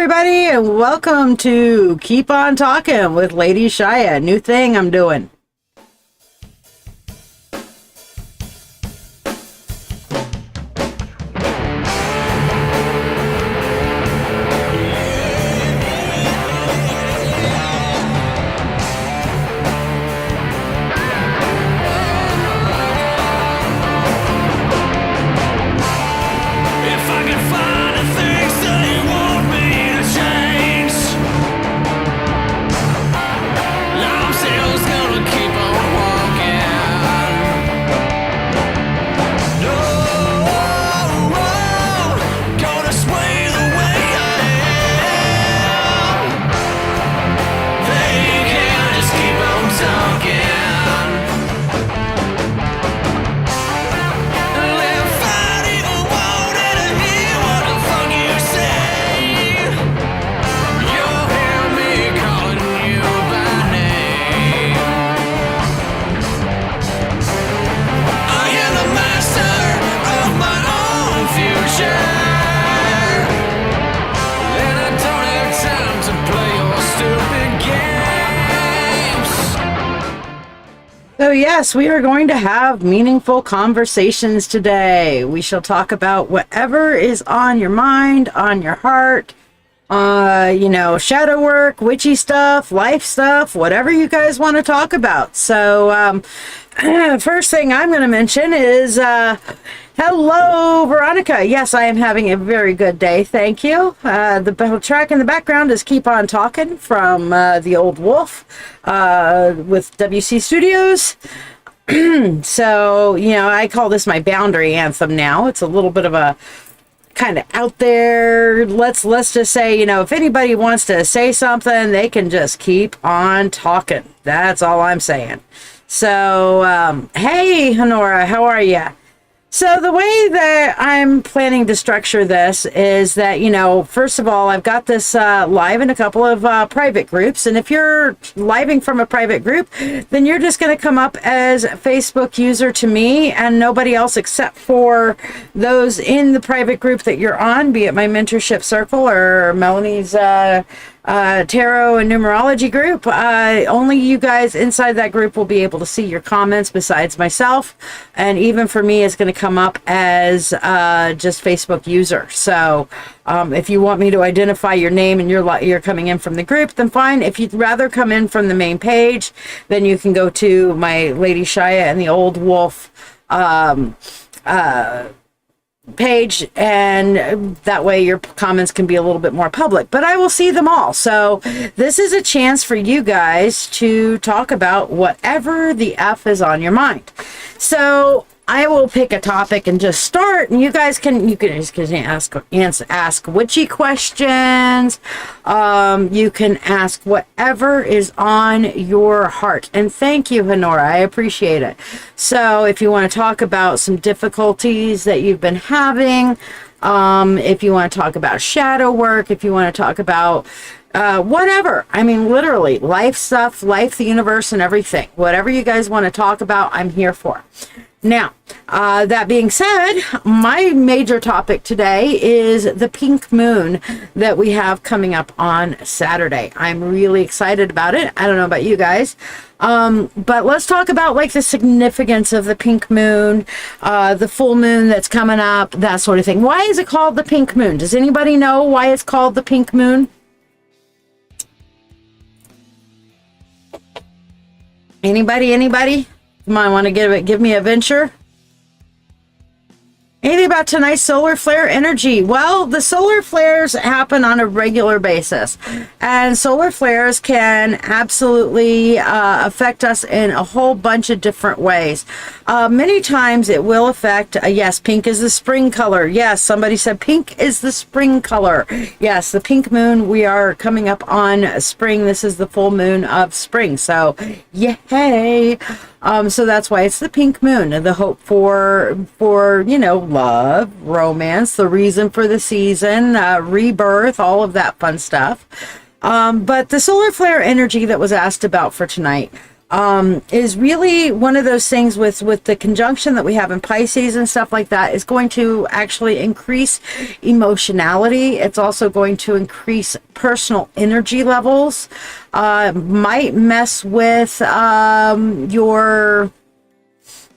everybody, and welcome to Keep On Talking with Lady Shiya. New thing I'm doing. So yes, we are going to have meaningful conversations today. We shall talk about whatever is on your mind, on your heart, shadow work, witchy stuff, life stuff, whatever you guys want to talk about. So first thing I'm going to mention is hello, Veronica. Yes, I am having a very good day. Thank you. The track in the background is Keep On Talking from The Old Wolf with WC Studios. So, I call this my boundary anthem now. It's a little bit of a kind of out there. Let's just say, if anybody wants to say something, they can just keep on talking. That's all I'm saying. So, hey, Honora, how are you? So the way that I'm planning to structure this is that, first of all, I've got this live in a couple of private groups. And if you're living from a private group, then you're just going to come up as a Facebook user to me and nobody else except for those in the private group that you're on, be it my mentorship circle or Melanie's tarot and numerology group. Only you guys inside that group will be able to see your comments besides myself, and even for me it's going to come up as just Facebook user. So if you want me to identify your name and you're coming in from the group, then fine. If you'd rather come in from the main page, then you can go to my Lady Shiya and the Old Wolf page, and that way your comments can be a little bit more public, but I will see them all. So this is a chance for you guys to talk about whatever the F is on your mind. So I will pick a topic and just start, and you can ask witchy questions. You can ask whatever is on your heart. And thank you, Honora. I appreciate it. So if you want to talk about some difficulties that you've been having, if you want to talk about shadow work, if you want to talk about whatever, I mean, literally life stuff, life, the universe, and everything, whatever you guys want to talk about, I'm here for. Now, that being said, my major topic today is the pink moon that we have coming up on Saturday. I'm really excited about it. I don't know about you guys. But let's talk about the significance of the pink moon, the full moon that's coming up, that sort of thing. Why is it called the pink moon? Does anybody know why it's called the pink moon? Anybody? Come on, want to give me a venture? Anything about tonight's solar flare energy? Well, the solar flares happen on a regular basis, and solar flares can absolutely affect us in a whole bunch of different ways. Many times it will affect, yes, pink is the spring color. Yes, somebody said pink is the spring color. Yes, the pink moon, we are coming up on spring. This is the full moon of spring. So, yay! So that's why it's the pink moon, the hope for love, romance, the reason for the season, rebirth, all of that fun stuff. But the solar flare energy that was asked about for tonight is really one of those things with the conjunction that we have in Pisces and stuff like that, is going to actually increase emotionality. It's also going to increase personal energy levels, might mess with your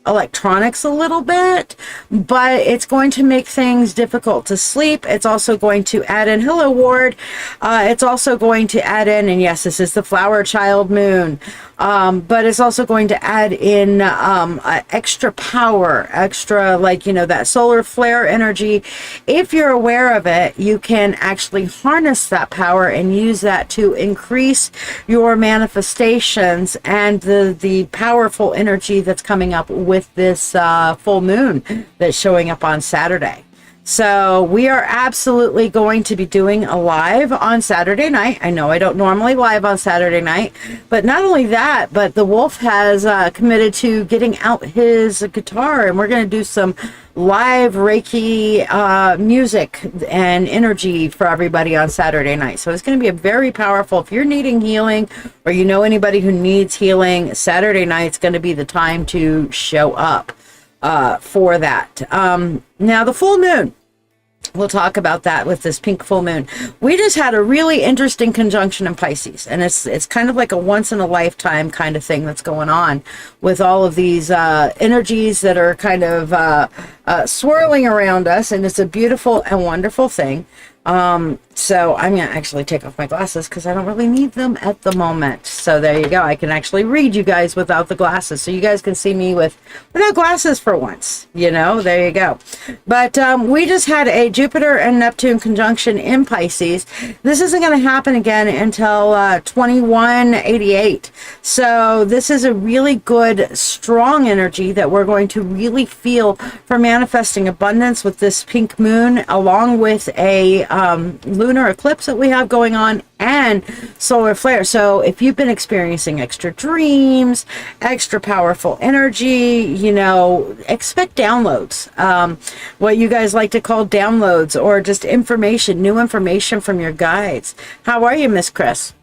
electronics a little bit, but it's going to make things difficult to sleep. It's also going to add in, hello Ward, it's also going to add in, and yes, this is the flower child moon, but it's also going to add in extra power, extra, like, you know, that solar flare energy. If you're aware of it, you can actually harness that power and use that to increase your manifestations and the powerful energy that's coming up with this full moon that's showing up on Saturday. So we are absolutely going to be doing a live on Saturday night. I know I don't normally live on Saturday night, but not only that, but the Wolf has committed to getting out his guitar, and we're going to do some live Reiki music and energy for everybody on Saturday night. So it's going to be a very powerful, if you're needing healing or you know anybody who needs healing, Saturday night's going to be the time to show up for that. Now the full moon, we'll talk about that with this pink full moon. We just had a really interesting conjunction in Pisces, and it's kind of like a once in a lifetime kind of thing that's going on with all of these energies that are kind of swirling around us, and it's a beautiful and wonderful thing. So I'm going to actually take off my glasses because I don't really need them at the moment. So there you go. I can actually read you guys without the glasses. So you guys can see me without glasses for once, you know, there you go. But we just had a Jupiter and Neptune conjunction in Pisces. This isn't going to happen again until 2188. So this is a really good, strong energy that we're going to really feel for manifesting abundance with this pink moon, along with a lunar eclipse that we have going on and solar flare. So if you've been experiencing extra dreams, extra powerful energy, you know, expect downloads, what you guys like to call downloads, or just information, new information from your guides. How are you, Miss Chris?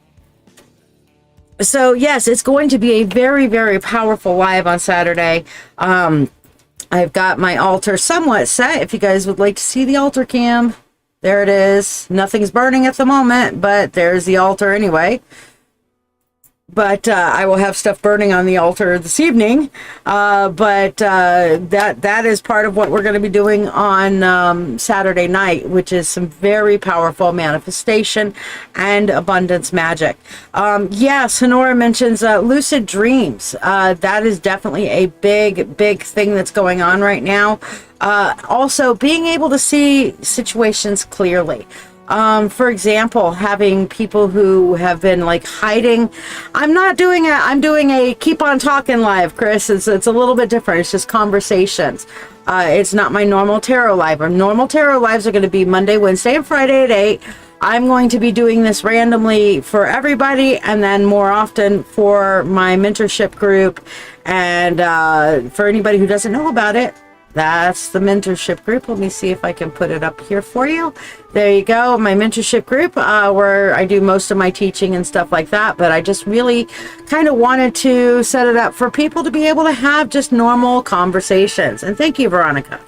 So yes, it's going to be a very, very powerful live on Saturday. I've got my altar somewhat set. If you guys would like to see the altar cam, there it is. Nothing's burning at the moment, but there's the altar anyway. But I will have stuff burning on the altar this evening. But that is part of what we're going to be doing on Saturday night, which is some very powerful manifestation and abundance magic. Sonora mentions lucid dreams. That is definitely a big, big thing that's going on right now. Also, being able to see situations clearly. For example, having people who have been like hiding. I'm doing a keep on talking live, Chris. It's a little bit different. It's just conversations. It's not my normal tarot live. Our normal tarot lives are going to be Monday, Wednesday, and Friday at 8. I'm going to be doing this randomly for everybody, and then more often for my mentorship group. And for anybody who doesn't know about it, that's the mentorship group. Let me see if I can put it up here for you. There you go, my mentorship group, where I do most of my teaching and stuff like that. But I just really kind of wanted to set it up for people to be able to have just normal conversations. And thank you, Veronica.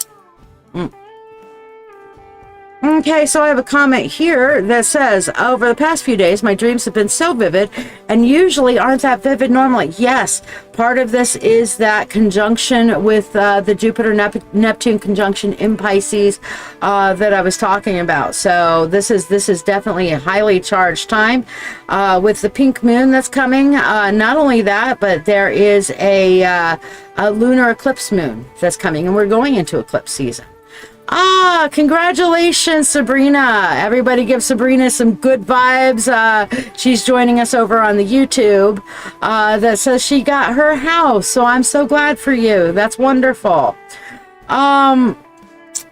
Okay, so I have a comment here that says, over the past few days, my dreams have been so vivid and usually aren't that vivid normally. Yes, part of this is that conjunction with the Jupiter-Neptune conjunction in Pisces that I was talking about. So this is definitely a highly charged time with the pink moon that's coming. Not only that, but there is a lunar eclipse moon that's coming, and we're going into eclipse season. Congratulations, Sabrina. Everybody give Sabrina some good vibes. She's joining us over on the YouTube that says she got her house. So I'm so glad for you. That's wonderful.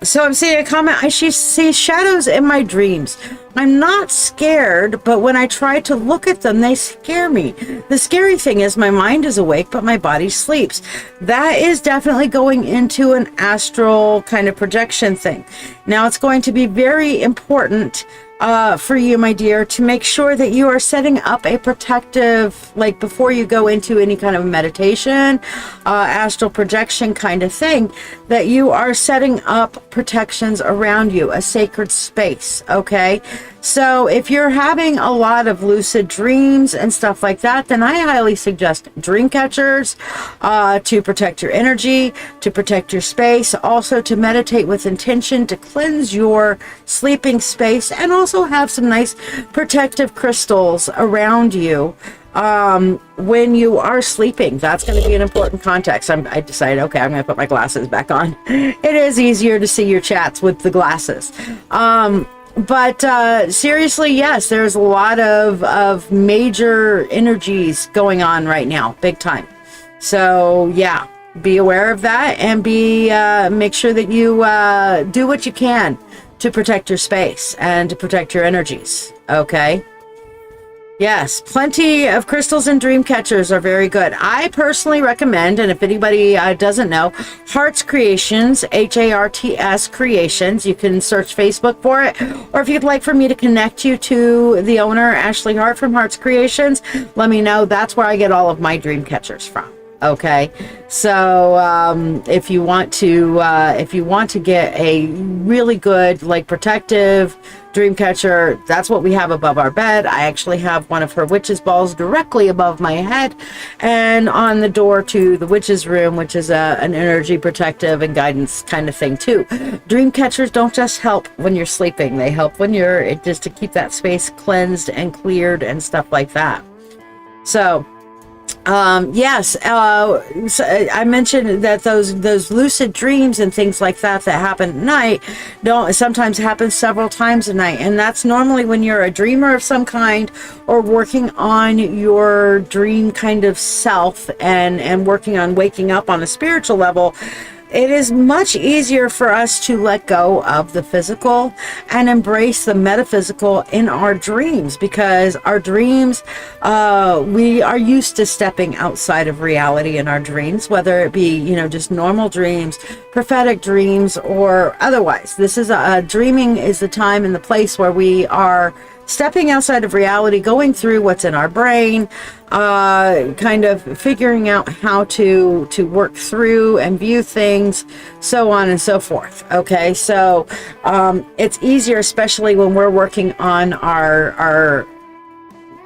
So I'm seeing a comment. I see shadows in my dreams. I'm not scared, but when I try to look at them, they scare me. The scary thing is my mind is awake, but my body sleeps. That is definitely going into an astral kind of projection thing. Now, it's going to be very important for you, my dear, to make sure that you are setting up a protective, like before you go into any kind of meditation, astral projection kind of thing, that you are setting up protections around you, a sacred space, okay? So if you're having a lot of lucid dreams and stuff like that, then I highly suggest dream catchers to protect your energy, to protect your space, also to meditate with intention, to cleanse your sleeping space, and also have some nice protective crystals around you when you are sleeping. That's going to be an important context. I decided, okay, I'm going to put my glasses back on. It is easier to see your chats with the glasses. But seriously, yes, there's a lot of major energies going on right now, big time. So yeah, be aware of that, and make sure that you do what you can to protect your space and to protect your energies. Okay. Yes, plenty of crystals and dream catchers are very good. I personally recommend, and if anybody doesn't know, Hearts Creations, Harts Creations. You can search Facebook for it, or if you'd like for me to connect you to the owner, Ashley Hart from Hearts Creations, let me know. That's where I get all of my dream catchers from. Okay, so if you want to get a really good, like, protective dream catcher, that's what we have above our bed. I actually have one of her witch's balls directly above my head and on the door to the witch's room, which is an energy protective and guidance kind of thing too. Dream catchers don't just help when you're sleeping, they help when you're just to keep that space cleansed and cleared and stuff like that. So yes, so I mentioned that those lucid dreams and things like that happen at night don't sometimes happen several times a night, and that's normally when you're a dreamer of some kind or working on your dream kind of self and working on waking up on a spiritual level. It is much easier for us to let go of the physical and embrace the metaphysical in our dreams, because our dreams, we are used to stepping outside of reality in our dreams, whether it be, just normal dreams, prophetic dreams, or otherwise. This is dreaming is the time and the place where we are stepping outside of reality, going through what's in our brain, kind of figuring out how to work through and view things, so on and so forth. Okay, so it's easier, especially when we're working on our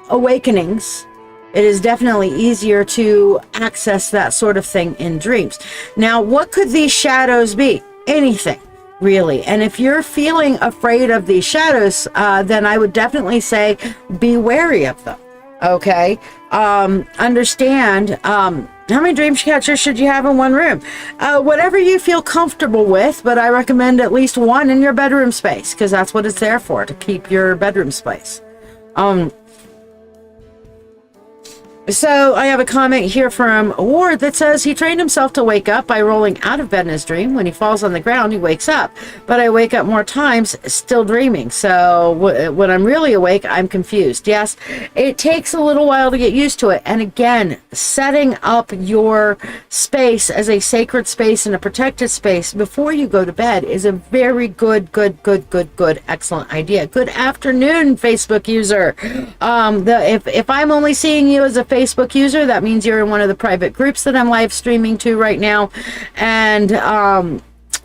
awakenings. It is definitely easier to access that sort of thing in dreams. Now, what could these shadows be? Anything. Really. And if you're feeling afraid of these shadows, then I would definitely say be wary of them. Okay. Understand, how many dream catchers should you have in one room? Whatever you feel comfortable with, but I recommend at least one in your bedroom space, because that's what it's there for, to keep your bedroom space. So I have a comment here from Ward that says he trained himself to wake up by rolling out of bed in his dream. When he falls on the ground, he wakes up. But I wake up more times still dreaming. So when I'm really awake, I'm confused. Yes, it takes a little while to get used to it. And again, setting up your space as a sacred space and a protected space before you go to bed is a very good, excellent idea. Good afternoon, Facebook user. If I'm only seeing you as a Facebook user, that means you're in one of the private groups that I'm live streaming to right now, and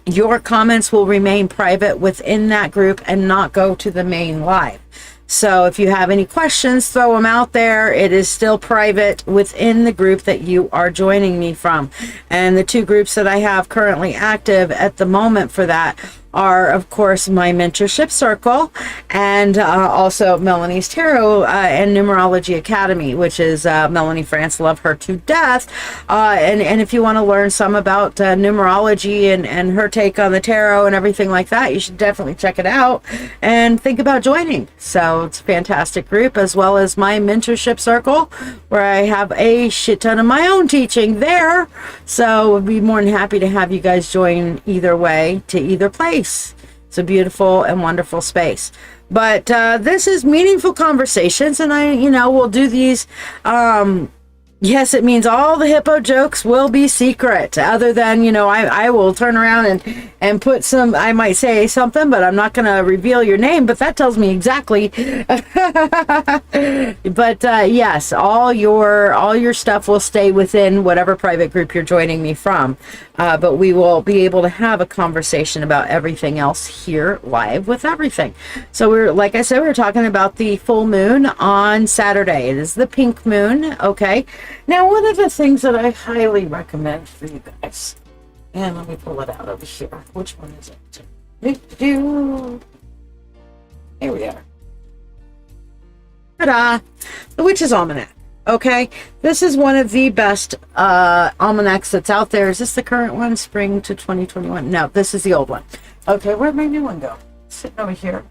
your comments will remain private within that group and not go to the main live. So if you have any questions, throw them out there. It is still private within the group that you are joining me from. And the two groups that I have currently active at the moment for that are, of course, my mentorship circle, and also Melanie's Tarot and Numerology Academy, which is Melanie France. Love her to death. And if you want to learn some about numerology and her take on the tarot and everything like that, you should definitely check it out and think about joining. So it's a fantastic group, as well as my mentorship circle, where I have a shit ton of my own teaching there. So I'd be more than happy to have you guys join either way to either place. It's a beautiful and wonderful space. But this is Meaningful Conversations, and I, will do these Yes, it means all the hippo jokes will be secret. Other than, I will turn around and put some, I might say something, but I'm not going to reveal your name, but that tells me exactly. But yes, all your stuff will stay within whatever private group you're joining me from. But we will be able to have a conversation about everything else here live with everything. So like I said, we're talking about the full moon on Saturday. It is the pink moon. Okay. Now, one of the things that I highly recommend for you guys, and let me pull it out over here. Which one is it? Here we are. Ta-da! The Witch's Almanac. Okay, this is one of the best almanacs that's out there. Is this the current one? Spring to 2021? No, this is the old one. Okay, where'd my new one go? Sitting over here.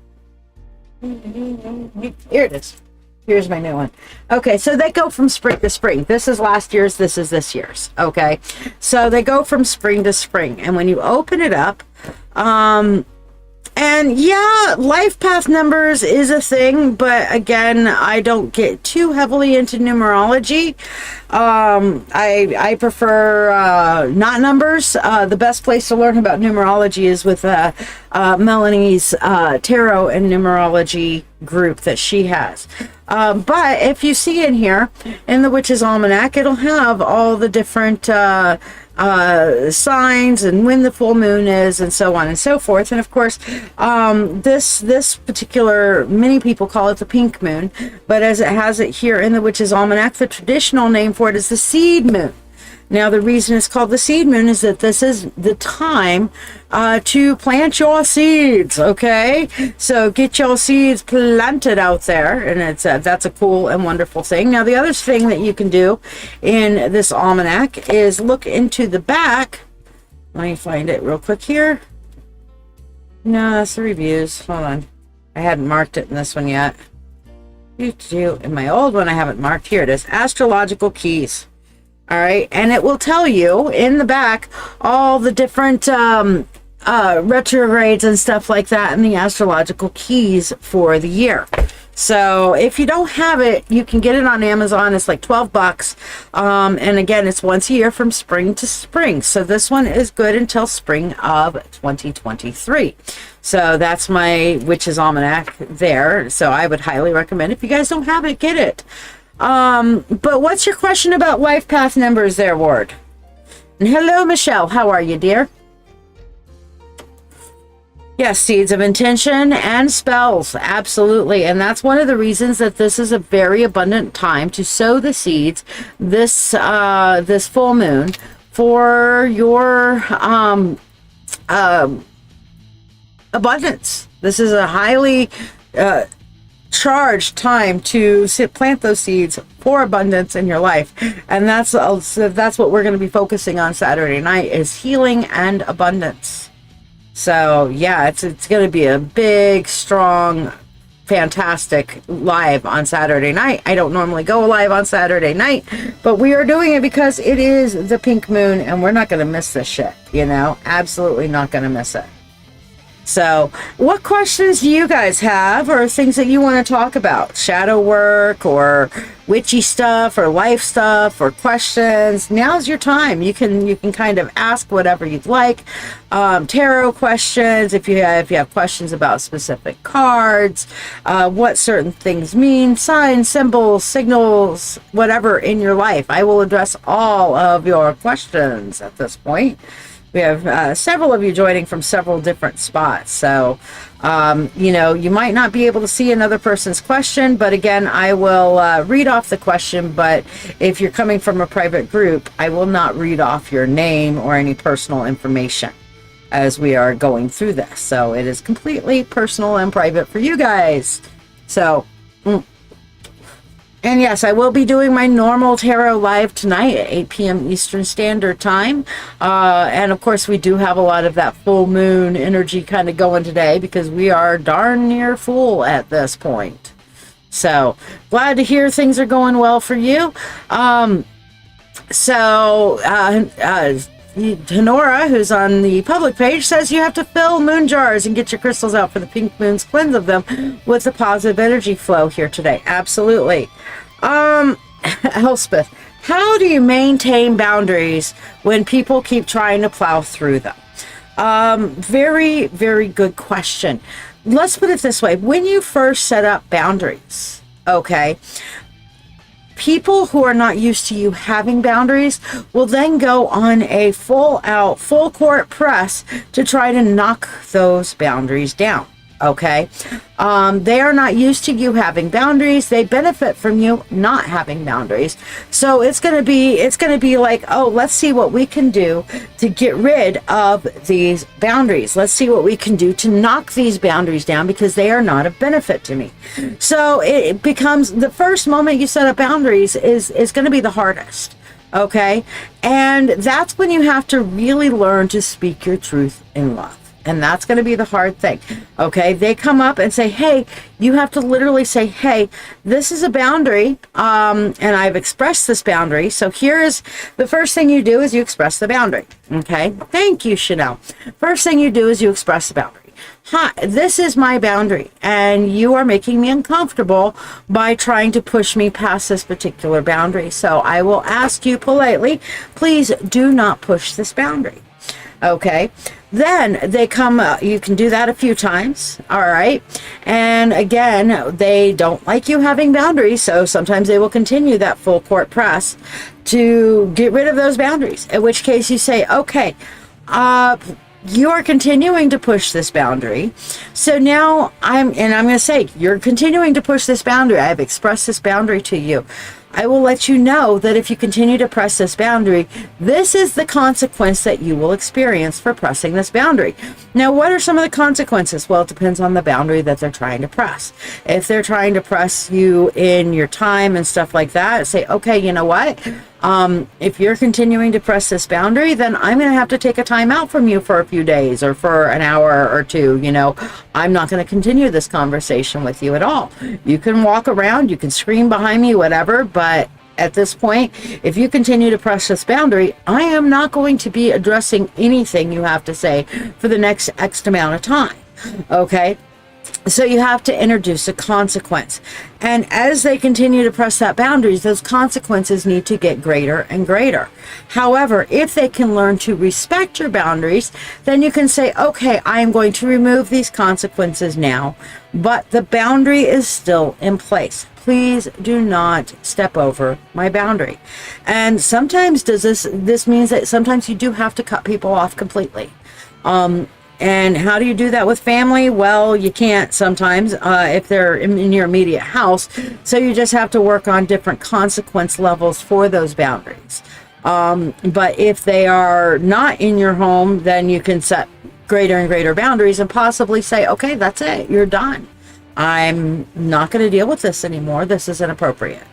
Here it is. Here's my new one. Okay, so they go from spring to spring. This is last year's, this is this year's. Okay, so they go from spring to spring. And when you open it up, and yeah, life path numbers is a thing, but again, I don't get too heavily into numerology. I prefer not numbers. The best place to learn about numerology is with Melanie's tarot and numerology group that she has. But if you see in here, in the Witch's Almanac, it'll have all the different signs and when the full moon is and so on and so forth. And of course, this particular, many people call it the pink moon, but as it has it here in the Witch's Almanac, the traditional name for it is the seed moon. Now, the reason it's called the seed moon is that this is the time to plant your seeds, okay? So get your seeds planted out there, and that's a cool and wonderful thing. Now, the other thing that you can do in this almanac is look into the back. Let me find it real quick here. No, that's the reviews. Hold on. I hadn't marked it in this one yet. In my old one, I haven't marked. Here it is. Astrological keys. All right, and it will tell you in the back all the different retrogrades and stuff like that and the astrological keys for the year. So if you don't have it, you can get it on Amazon. It's like $12. And again, it's once a year from spring to spring. So this one is good until spring of 2023. So that's my Witch's Almanac there. So I would highly recommend, if you guys don't have it, get it. But what's your question about life path numbers there, Ward? And hello, Michelle. How are you, dear? Yes, seeds of intention and spells. Absolutely. And that's one of the reasons that this is a very abundant time to sow the seeds this full moon for your abundance. This is a highly charged time to plant those seeds for abundance in your life, and that's what we're going to be focusing on Saturday night, is healing and abundance. So yeah, it's going to be a big, strong, fantastic live on Saturday night. I don't normally go live on Saturday night, but we are doing it because it is the pink moon, and we're not going to miss this shit. Absolutely not going to miss it. So, what questions do you guys have, or things that you want to talk about? Shadow work, or witchy stuff, or life stuff, or questions? Now's your time. You can kind of ask whatever you'd like. Tarot questions, if you have questions about specific cards, what certain things mean, signs, symbols, signals, whatever in your life. I will address all of your questions at this point. We have several of you joining from several different spots. So, you might not be able to see another person's question, but again, I will read off the question. But if you're coming from a private group, I will not read off your name or any personal information as we are going through this. So it is completely personal and private for you guys. So, and yes, I will be doing my normal tarot live tonight at 8 p.m. Eastern Standard Time. And of course, we do have a lot of that full moon energy kind of going today, because we are darn near full at this point. So glad to hear things are going well for you. Honora, who's on the public page, says you have to fill moon jars and get your crystals out for the pink moons, cleanse of them with the positive energy flow here today. Absolutely. Elspeth, How do you maintain boundaries when people keep trying to plow through them? Very, very good question. Let's put it this way. When you first set up boundaries, okay, people who are not used to you having boundaries will then go on a full court press to try to knock those boundaries down. Okay. They are not used to you having boundaries. They benefit from you not having boundaries. So it's going to be like, oh, let's see what we can do to get rid of these boundaries. Let's see what we can do to knock these boundaries down because they are not of benefit to me. So it becomes the first moment you set up boundaries is going to be the hardest. Okay. And that's when you have to really learn to speak your truth in love. And that's going to be the hard thing. Okay. They come up and say, hey, you have to literally say, hey, this is a boundary. And I've expressed this boundary. So here is the first thing you do is you express the boundary. Okay. Thank you, Chanel. First thing you do is you express the boundary. Hi, this is my boundary, and you are making me uncomfortable by trying to push me past this particular boundary. So I will ask you politely, please do not push this boundary. Okay. Then they come, you can do that a few times. All right. And again, they don't like you having boundaries. So sometimes they will continue that full court press to get rid of those boundaries. In which case you say, okay, you are continuing to push this boundary. So now I'm going to say, you're continuing to push this boundary. I've expressed this boundary to you. I will let you know that if you continue to press this boundary, this is the consequence that you will experience for pressing this boundary. Now, what are some of the consequences? Well, it depends on the boundary that they're trying to press. If they're trying to press you in your time and stuff like that, say, okay, you know what? If you're continuing to press this boundary, then I'm going to have to take a time out from you for a few days or for an hour or two. You know, I'm not going to continue this conversation with you at all. You can walk around, you can scream behind me, whatever, but at this point, if you continue to press this boundary, I am not going to be addressing anything you have to say for the next X amount of time. Okay. So you have to introduce a consequence. And as they continue to press that boundaries, those consequences need to get greater and greater. However, if they can learn to respect your boundaries, then you can say, okay, I am going to remove these consequences now, but the boundary is still in place. Please do not step over my boundary. And sometimes this means that sometimes you do have to cut people off completely. And how do you do that with family? Well, you can't sometimes if they're in your immediate house. So you just have to work on different consequence levels for those boundaries. But if they are not in your home, then you can set greater and greater boundaries and possibly say, okay, that's it. You're done. I'm not going to deal with this anymore. This is inappropriate.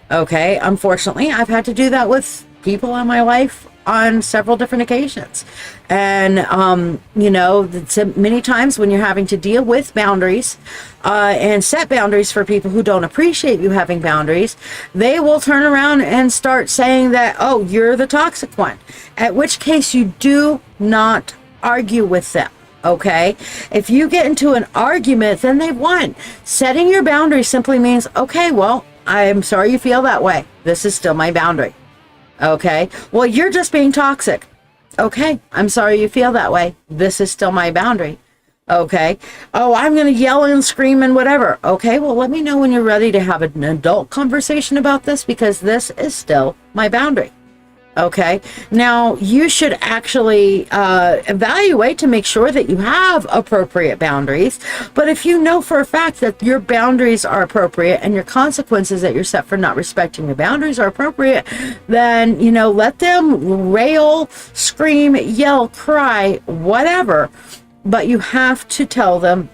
Okay. Unfortunately, I've had to do that with people in my life on several different occasions. And, you know, many times when you're having to deal with boundaries and set boundaries for people who don't appreciate you having boundaries, they will turn around and start saying that, oh, you're the toxic one. At which case you do not argue with them. Okay. If you get into an argument, then they've won. Setting your boundary simply means, okay, well, I'm sorry you feel that way. This is still my boundary. Okay. Well, you're just being toxic. Okay. I'm sorry you feel that way. This is still my boundary. Okay. Oh, I'm going to yell and scream and whatever. Okay. Well, let me know when you're ready to have an adult conversation about this, because this is still my boundary. Okay. Now, you should actually evaluate to make sure that you have appropriate boundaries. But if you know for a fact that your boundaries are appropriate and your consequences that you're set for not respecting your boundaries are appropriate, then, you know, let them rail, scream, yell, cry, whatever. But you have to tell them,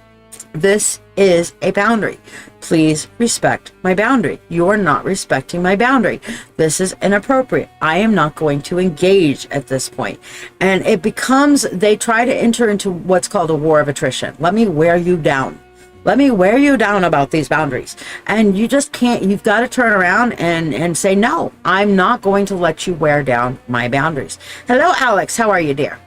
this is a boundary. Please respect my boundary. You're not respecting my boundary. This is inappropriate. I am not going to engage at this point. And it becomes, they try to enter into what's called a war of attrition. Let me wear you down. Let me wear you down about these boundaries. And you just can't, you've got to turn around and say, no, I'm not going to let you wear down my boundaries. Hello, Alex. How are you, dear?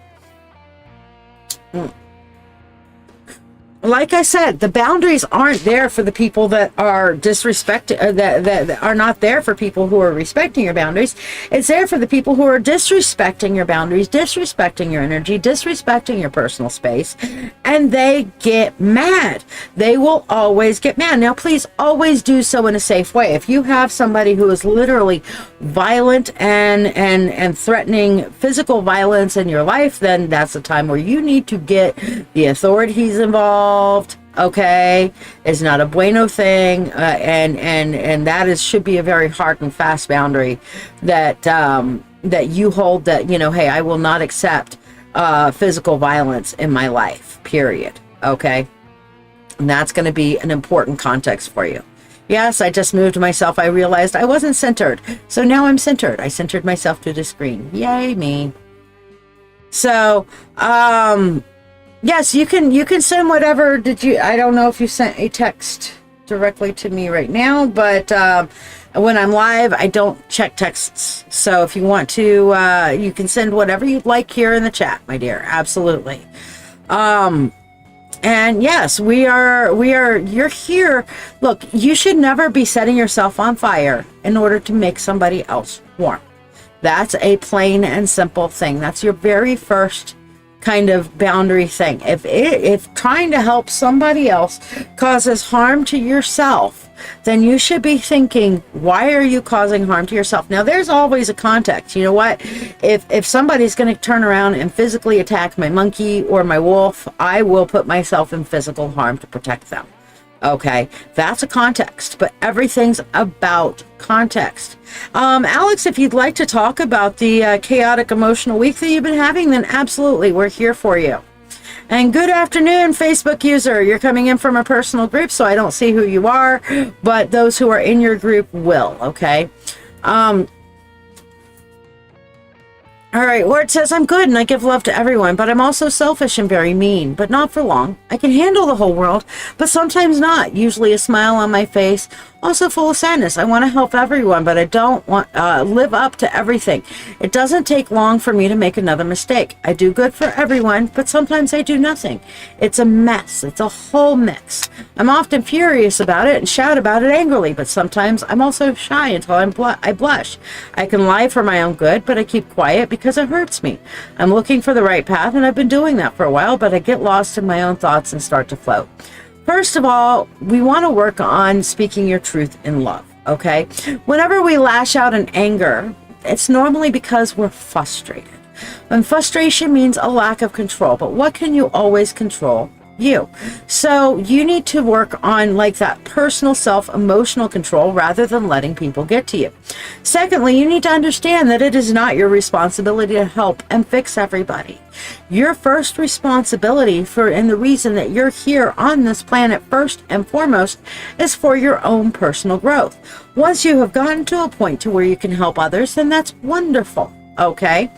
like I said, the boundaries aren't there for the people that are disrespecting, that are not there for people who are respecting your boundaries. It's there for the people who are disrespecting your boundaries, disrespecting your energy, disrespecting your personal space, and they get mad. They will always get mad. Now, please always do so in a safe way. If you have somebody who is literally violent and threatening physical violence in your life, then that's a time where you need to get the authorities involved. Okay, it's not a bueno thing, and that should be a very hard and fast boundary that that you hold, that, you know, hey, I will not accept physical violence in my life, period. Okay, and that's going to be an important context for you. Yes, I just moved myself. I realized I wasn't centered, so now I'm centered. I centered myself to the screen. Yay me. So yes, you can send whatever. I don't know if you sent a text directly to me right now, but when I'm live, I don't check texts. So if you want to, you can send whatever you'd like here in the chat, my dear. Absolutely. And yes, you're here. Look, you should never be setting yourself on fire in order to make somebody else warm. That's a plain and simple thing. That's your very first kind of boundary thing. If trying to help somebody else causes harm to yourself, then you should be thinking, why are you causing harm to yourself? Now, there's always a context. You know what? If somebody's going to turn around and physically attack my monkey or my wolf, I will put myself in physical harm to protect them. Okay, that's a context, but everything's about context. Alex, if you'd like to talk about the chaotic emotional week that you've been having, then absolutely, we're here for you. And good afternoon, Facebook user. You're coming in from a personal group, so I don't see who you are, but those who are in your group will, okay? All right, where it says, I'm good and I give love to everyone, but I'm also selfish and very mean, but not for long. I can handle the whole world, but sometimes not. Usually a smile on my face, also full of sadness. I want to help everyone, but I don't want live up to everything. It doesn't take long for me to make another mistake. I do good for everyone, but sometimes I do nothing. It's a mess. It's a whole mix. I'm often furious about it and shout about it angrily, but sometimes I'm also shy until I blush. I can lie for my own good, but I keep quiet because it hurts me. I'm looking for the right path, and I've been doing that for a while, but I get lost in my own thoughts and start to float. First of all, we want to work on speaking your truth in love, okay? Whenever we lash out in anger, it's normally because we're frustrated. And frustration means a lack of control, but what can you always control? You. So you need to work on like that personal self-emotional control rather than letting people get to you. Secondly, you need to understand that it is not your responsibility to help and fix everybody. Your first responsibility and the reason that you're here on this planet first and foremost is for your own personal growth. Once you have gotten to a point to where you can help others, then that's wonderful. Okay,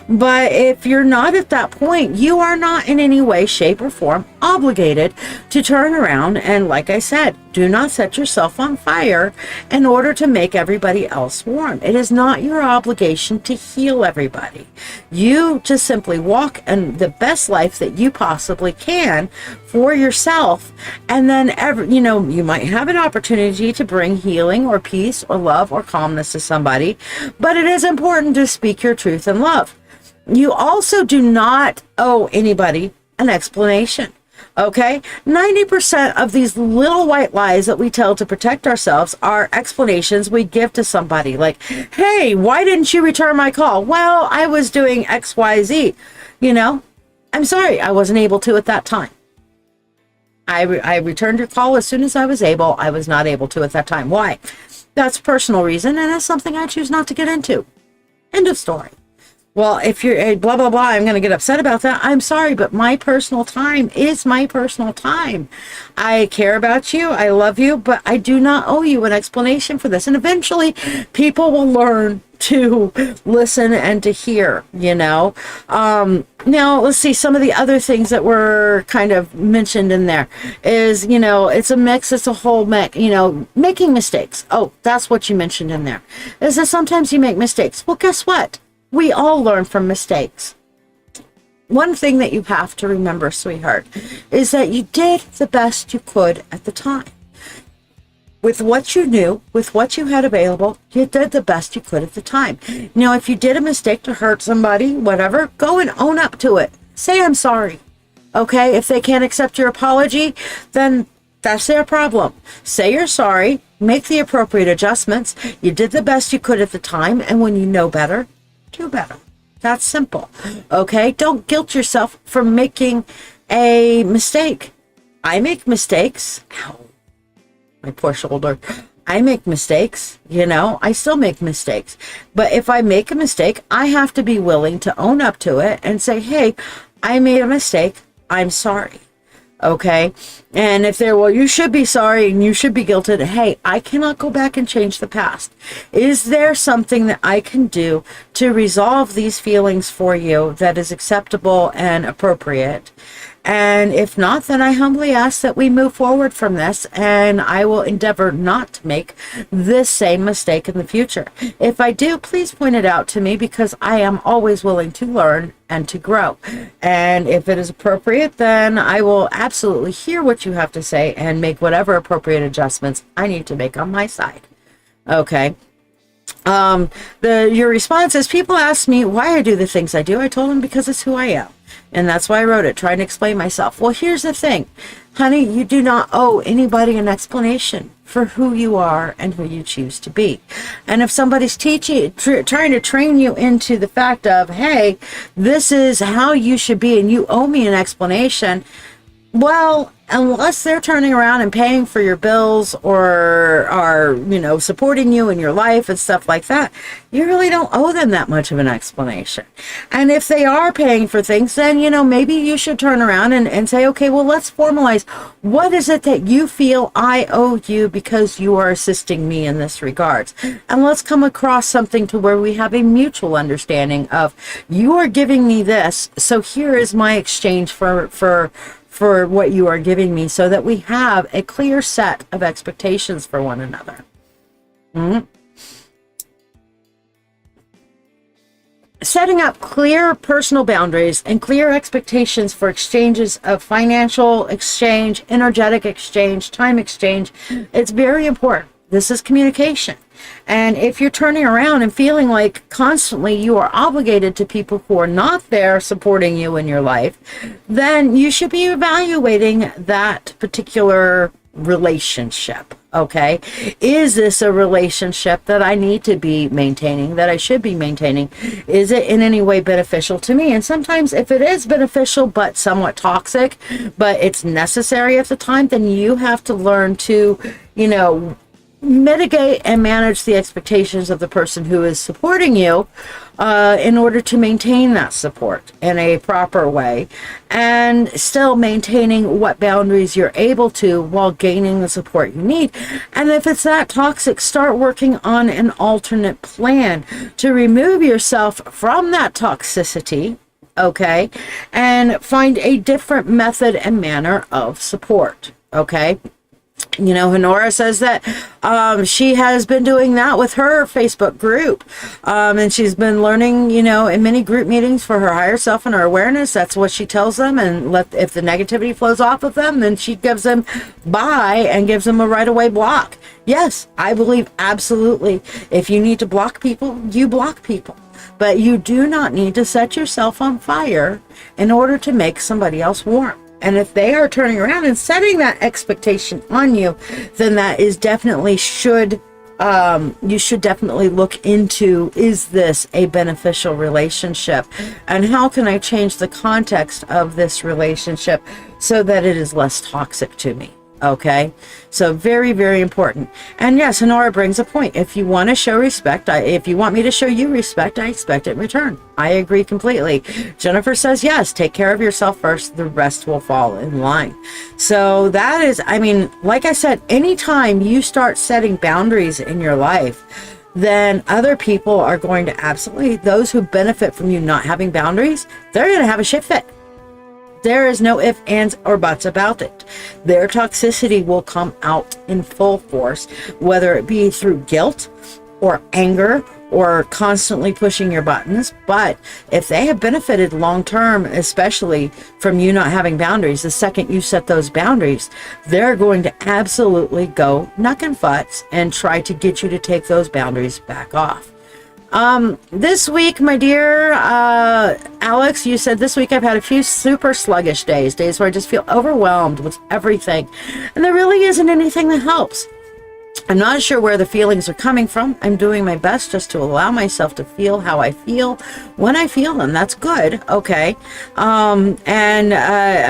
but if you're not at that point, you are not in any way, shape, or form obligated to turn around and, like I said, do not set yourself on fire in order to make everybody else warm. It is not your obligation to heal everybody. You just simply walk in the best life that you possibly can for yourself, and then you might have an opportunity to bring healing or peace or love or calmness to somebody, but it is important to speak your truth in love. You also do not owe anybody an explanation. Okay, 90% of these little white lies that we tell to protect ourselves are explanations we give to somebody, like, hey, why didn't you return my call? Well, I was doing XYZ. I'm sorry, I wasn't able to at that time. I returned your call as soon as I was able. I was not able to at that time. Why? That's a personal reason, and that's something I choose not to get into. End of story. Well, if you're blah, blah, blah, I'm going to get upset about that. I'm sorry, but my personal time is my personal time. I care about you. I love you, but I do not owe you an explanation for this. And eventually people will learn to listen and to hear, Now, let's see, some of the other things that were kind of mentioned in there is, it's a mix, it's a whole mix, making mistakes. Oh, that's what you mentioned in there. Is that sometimes you make mistakes. Well, guess what? We all learn from mistakes. one thing that you have to remember, sweetheart, is that you did the best you could at the time. With what you knew, with what you had available, you did the best you could at the time. Now, if you did a mistake to hurt somebody, whatever, go and own up to it. Say, I'm sorry. Okay? If they can't accept your apology, then that's their problem. Say you're sorry. Make the appropriate adjustments. You did the best you could at the time. And when you know better, do better. That's simple. Okay? Don't guilt yourself for making a mistake. I make mistakes. Ow. My poor shoulder. I make mistakes, I still make mistakes. But if I make a mistake, I have to be willing to own up to it and say, hey, I made a mistake. I'm sorry. Okay. And if they're, well, you should be sorry and you should be guilted. Hey, I cannot go back and change the past. Is there something that I can do to resolve these feelings for you that is acceptable and appropriate? And if not, then I humbly ask that we move forward from this, and I will endeavor not to make this same mistake in the future. If I do, please point it out to me, because I am always willing to learn and to grow. And if it is appropriate, then I will absolutely hear what you have to say and make whatever appropriate adjustments I need to make on my side. Okay. Your response is, people ask me why I do the things I do. I told them because it's who I am. And that's why I wrote it, trying to explain myself. Well, here's the thing, honey, you do not owe anybody an explanation for who you are and who you choose to be. And if somebody's trying to train you into the fact of, hey, this is how you should be and you owe me an explanation, well, unless they're turning around and paying for your bills or are, supporting you in your life and stuff like that, you really don't owe them that much of an explanation. And if they are paying for things, then, maybe you should turn around and say, okay, well, let's formalize. What is it that you feel I owe you because you are assisting me in this regards? And let's come across something to where we have a mutual understanding of, you are giving me this, so here is my exchange for what you are giving me, so that we have a clear set of expectations for one another. Setting up clear personal boundaries and clear expectations for exchanges of financial exchange, energetic exchange, time exchange, it's very important. This is communication. And if you're turning around and feeling like constantly you are obligated to people who are not there supporting you in your life, then you should be evaluating that particular relationship. Okay, is this a relationship that I need to be maintaining, that I should be maintaining? Is it in any way beneficial to me? And sometimes if it is beneficial but somewhat toxic, but it's necessary at the time, then you have to learn to, mitigate and manage the expectations of the person who is supporting you in order to maintain that support in a proper way, and still maintaining what boundaries you're able to while gaining the support you need. And if it's that toxic, start working on an alternate plan to remove yourself from that toxicity, okay, and find a different method and manner of support, okay? Honora says that she has been doing that with her Facebook group. And she's been learning, in many group meetings for her higher self and her awareness. That's what she tells them. And if the negativity flows off of them, then she gives them bye and gives them a right-away block. Yes, I believe absolutely. If you need to block people, you block people. But you do not need to set yourself on fire in order to make somebody else warm. And if they are turning around and setting that expectation on you, then that is definitely you should definitely look into, is this a beneficial relationship? And how can I change the context of this relationship so that it is less toxic to me? Okay, so very, very important. And yes, Honora brings a point. If you want to show respect, if you want me to show you respect, I expect it in return. I agree completely. Jennifer says, yes, take care of yourself first. The rest will fall in line. So that is, like I said, anytime you start setting boundaries in your life, then other people are going to absolutely, those who benefit from you not having boundaries, they're going to have a shit fit. There is no ifs, ands, or buts about it. Their toxicity will come out in full force, whether it be through guilt or anger or constantly pushing your buttons. But if they have benefited long term, especially from you not having boundaries, the second you set those boundaries, they're going to absolutely go knuckin' futz and try to get you to take those boundaries back off. This week, my dear Alex, you said this week I've had a few super sluggish days where I just feel overwhelmed with everything, and there really isn't anything that helps. I'm not sure where the feelings are coming from. I'm doing my best just to allow myself to feel how I feel when I feel them. That's good. Okay. And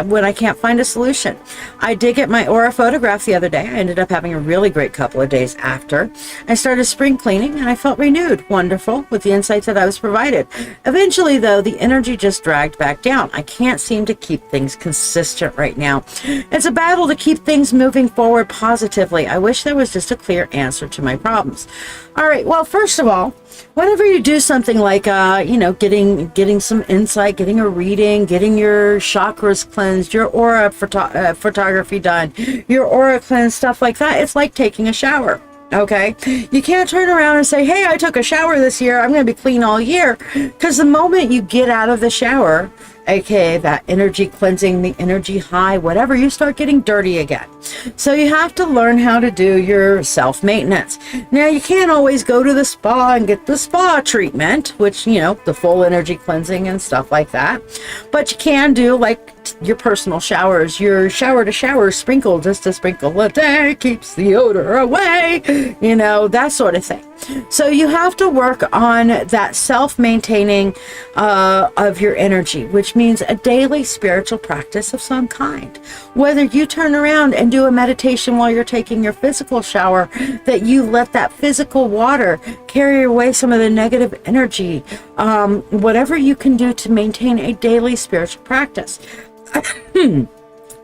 when I can't find a solution, I did get my aura photograph the other day. I ended up having a really great couple of days after. I started spring cleaning and I felt renewed. Wonderful with the insights that I was provided. Eventually, though, the energy just dragged back down. I can't seem to keep things consistent right now. It's a battle to keep things moving forward positively. I wish there was just a clear answer to my problems. All right. Well, first of all, whenever you do something like, getting some insight, getting a reading, getting your chakras cleansed, your aura photography done, your aura cleansed, stuff like that, it's like taking a shower. Okay. You can't turn around and say, hey, I took a shower this year, I'm going to be clean all year. Because the moment you get out of the shower, aka that energy cleansing, the energy high, whatever, you start getting dirty again. So you have to learn how to do your self-maintenance. Now, you can't always go to the spa and get the spa treatment, which, the full energy cleansing and stuff like that. But you can do like your personal showers, your shower to shower sprinkle, just a sprinkle a day keeps the odor away, that sort of thing. So you have to work on that self-maintaining of your energy, which means a daily spiritual practice of some kind. Whether you turn around and do a meditation while you're taking your physical shower, that you let that physical water carry away some of the negative energy, whatever you can do to maintain a daily spiritual practice.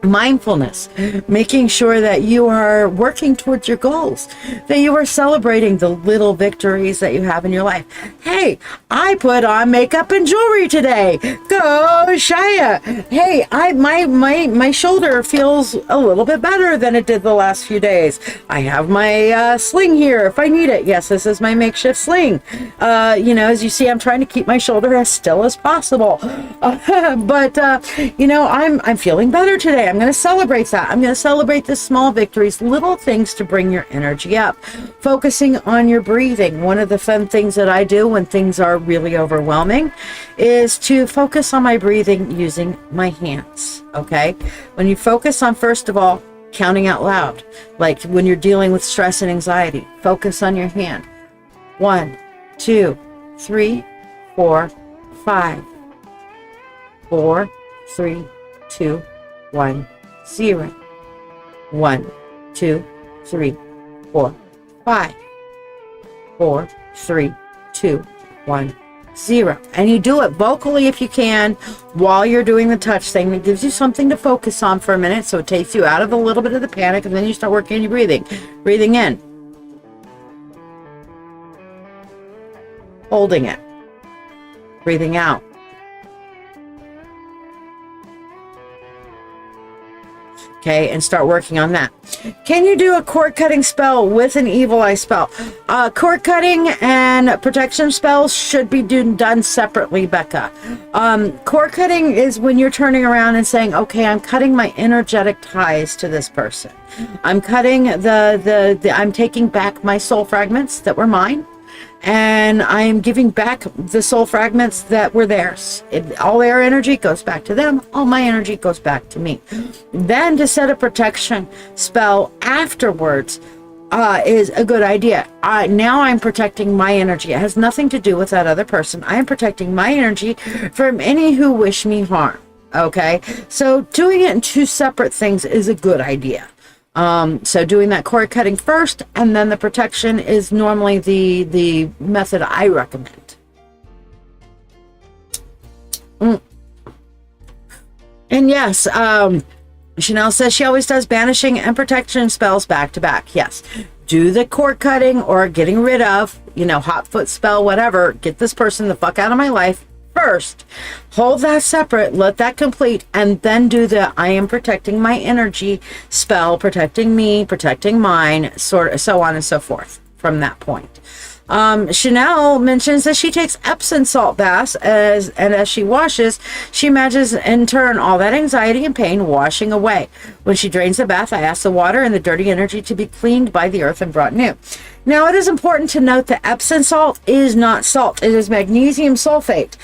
Mindfulness, making sure that you are working towards your goals, that you are celebrating the little victories that you have in your life. Hey, I put on makeup and jewelry today. Go Shiya. Hey, my shoulder feels a little bit better than it did the last few days. I have my sling here if I need it. Yes, this is my makeshift sling. As you see, I'm trying to keep my shoulder as still as possible. But I'm feeling better today. I'm going to celebrate that. I'm going to celebrate the small victories, little things to bring your energy up. Focusing on your breathing. One of the fun things that I do when things are really overwhelming is to focus on my breathing using my hands. Okay? When you focus on, first of all, counting out loud, like when you're dealing with stress and anxiety, focus on your hand. 1, 2, 3, 4, 5. 4, 3, 2, 1, 0. 1, 2, 3, 4, 5. 4, 3, 2, 1, 0. And you do it vocally if you can while you're doing the touch thing. It gives you something to focus on for a minute, so it takes you out of a little bit of the panic, and then you start working on your breathing. Breathing in. Holding it. Breathing out. Okay, and start working on that. Can you do a cord cutting spell with an evil eye spell? Cord cutting and protection spells should be done separately, Becca. Cord cutting is when you're turning around and saying, okay, I'm cutting my energetic ties to this person. I'm cutting I'm taking back my soul fragments that were mine. And I am giving back the soul fragments that were theirs. All their energy goes back to them. All my energy goes back to me. Then to set a protection spell afterwards is a good idea. Now I'm protecting my energy. It has nothing to do with that other person. I am protecting my energy from any who wish me harm. Okay? So doing it in two separate things is a good idea. So doing that cord cutting first, and then the protection is normally the method I recommend. And yes, Chanel says she always does banishing and protection spells back to back. Yes, do the cord cutting or getting rid of, hot foot spell, whatever. Get this person the fuck out of my life first. Hold that separate, let that complete, and then do the I am protecting my energy spell, protecting me, protecting mine, so on and so forth from that point. Chanel mentions that she takes Epsom salt baths as she washes, she imagines in turn all that anxiety and pain washing away. When she drains the bath, I ask the water and the dirty energy to be cleaned by the earth and brought new. Now, it is important to note that Epsom salt is not salt. It is magnesium sulfate.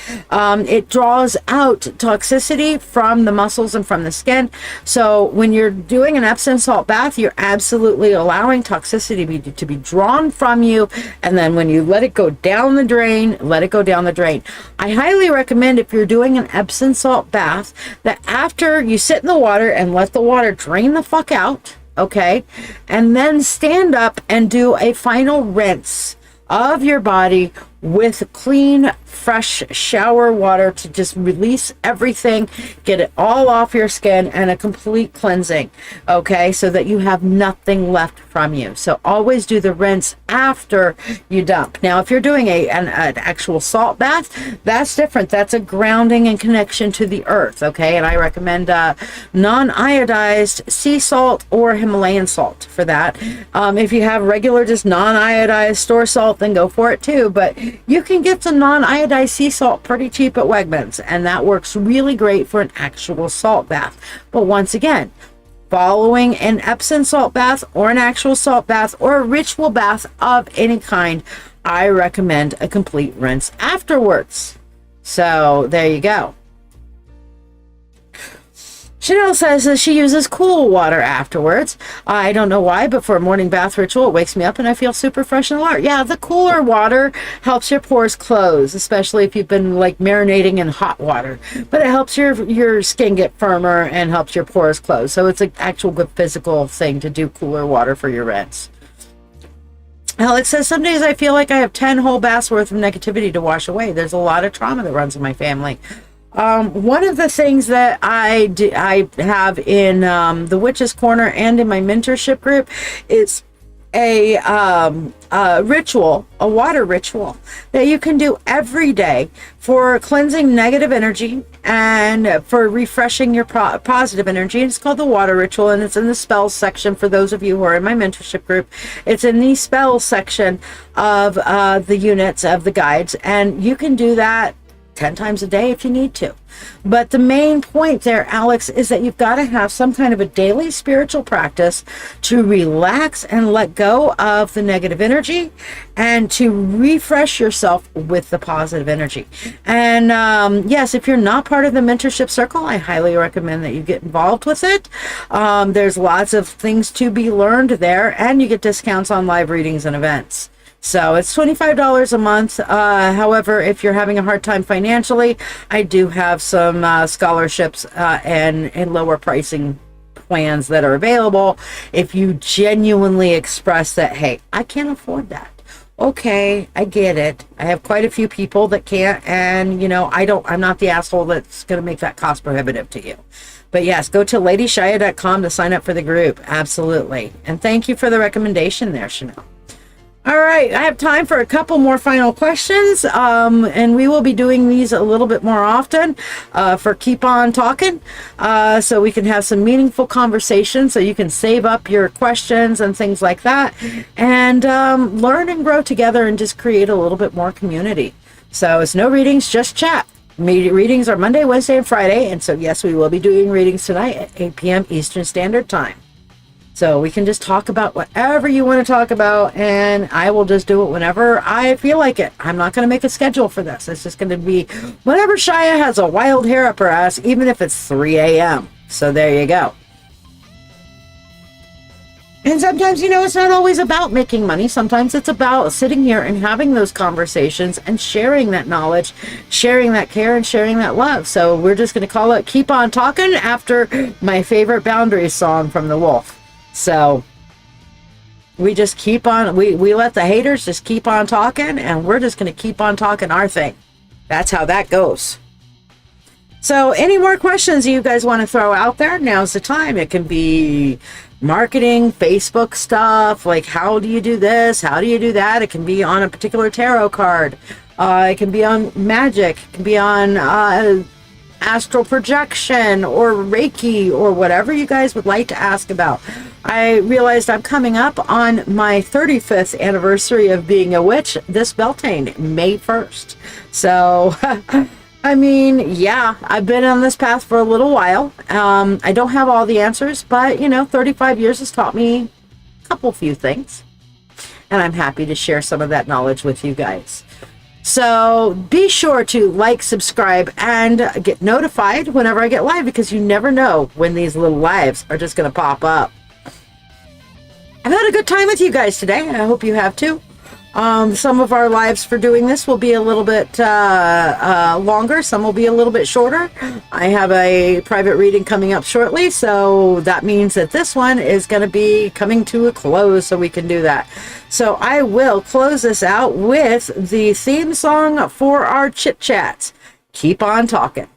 It draws out toxicity from the muscles and from the skin. So when you're doing an Epsom salt bath, you're absolutely allowing toxicity to be drawn from you. And then when you let it go down the drain, let it go down the drain. I highly recommend, if you're doing an Epsom salt bath, that after you sit in the water and let the water drain the fuck out, okay, and then stand up and do a final rinse of your body with clean, fresh shower water to just release everything, get it all off your skin, and a complete cleansing, okay, so that you have nothing left from you. So always do the rinse after you dump. Now, if you're doing an actual salt bath, that's different. That's a grounding and connection to the earth, okay, and I recommend non-iodized sea salt or Himalayan salt for that. If you have regular, just non-iodized store salt, then go for it too, but you can get some non-iodized sea salt pretty cheap at Wegmans, and that works really great for an actual salt bath. But once again, following an Epsom salt bath or an actual salt bath or a ritual bath of any kind, I recommend a complete rinse afterwards. So there you go. Chanel says that she uses cool water afterwards. I don't know why, but for a morning bath ritual, it wakes me up and I feel super fresh and alert. Yeah, the cooler water helps your pores close, especially if you've been like marinating in hot water. But it helps your skin get firmer and helps your pores close. So it's an actual good physical thing to do cooler water for your rinse. Alex says, some days I feel like I have 10 whole baths worth of negativity to wash away. There's a lot of trauma that runs in my family. One of the things that I have in the Witch's Corner and in my mentorship group is a ritual, a water ritual that you can do every day for cleansing negative energy and for refreshing your positive energy. And it's called the water ritual, and it's in the spells section for those of you who are in my mentorship group. It's in the spells section of the units of the guides, and you can do that 10 times a day if you need to. But the main point there, Alex, is that you've got to have some kind of a daily spiritual practice to relax and let go of the negative energy and to refresh yourself with the positive energy. And yes, if you're not part of the mentorship circle, I highly recommend that you get involved with it. There's lots of things to be learned there, and you get discounts on live readings and events. So it's $25 a month. However, if you're having a hard time financially, I do have some scholarships and lower pricing plans that are available. If you genuinely express that, hey, I can't afford that. Okay, I get it. I have quite a few people that can't, and I'm not the asshole that's going to make that cost prohibitive to you. But yes, go to ladyshiya.com to sign up for the group. Absolutely. And thank you for the recommendation there, Chanel. All right, I have time for a couple more final questions, and we will be doing these a little bit more often for Keep On Talking, so we can have some meaningful conversations, so you can save up your questions and things like that, and learn and grow together and just create a little bit more community. So it's no readings, just chat. Readings are Monday, Wednesday, and Friday, and so yes, we will be doing readings tonight at 8 p.m. Eastern Standard Time. So we can just talk about whatever you want to talk about, and I will just do it whenever I feel like it. I'm not going to make a schedule for this. It's just going to be whenever Shiya has a wild hair up her ass, even if it's 3 a.m. So there you go. And sometimes, it's not always about making money. Sometimes it's about sitting here and having those conversations and sharing that knowledge, sharing that care, and sharing that love. So we're just going to call it Keep On Talking after my favorite Boundaries song from The Wolf. So we just keep on, we let the haters just keep on talking, and we're just going to keep on talking our thing. That's how that goes. So any more questions you guys want to throw out there, now's the time. It can be marketing, Facebook stuff, like how do you do this? How do you do that? It can be on a particular tarot card. It can be on magic. It can be on astral projection or Reiki or whatever you guys would like to ask about. I realized I'm coming up on my 35th anniversary of being a witch this Beltane, May 1st. So, I mean, yeah, I've been on this path for a little while. I don't have all the answers, but, 35 years has taught me a couple few things. And I'm happy to share some of that knowledge with you guys. So be sure to like, subscribe, and get notified whenever I get live, because you never know when these little lives are just going to pop up. I've had a good time with you guys today. I hope you have too. Some of our lives for doing this will be a little bit longer. Some will be a little bit shorter. I have a private reading coming up shortly, so that means that this one is going to be coming to a close, so we can do that. So I will close this out with the theme song for our chit chats. Keep on talking.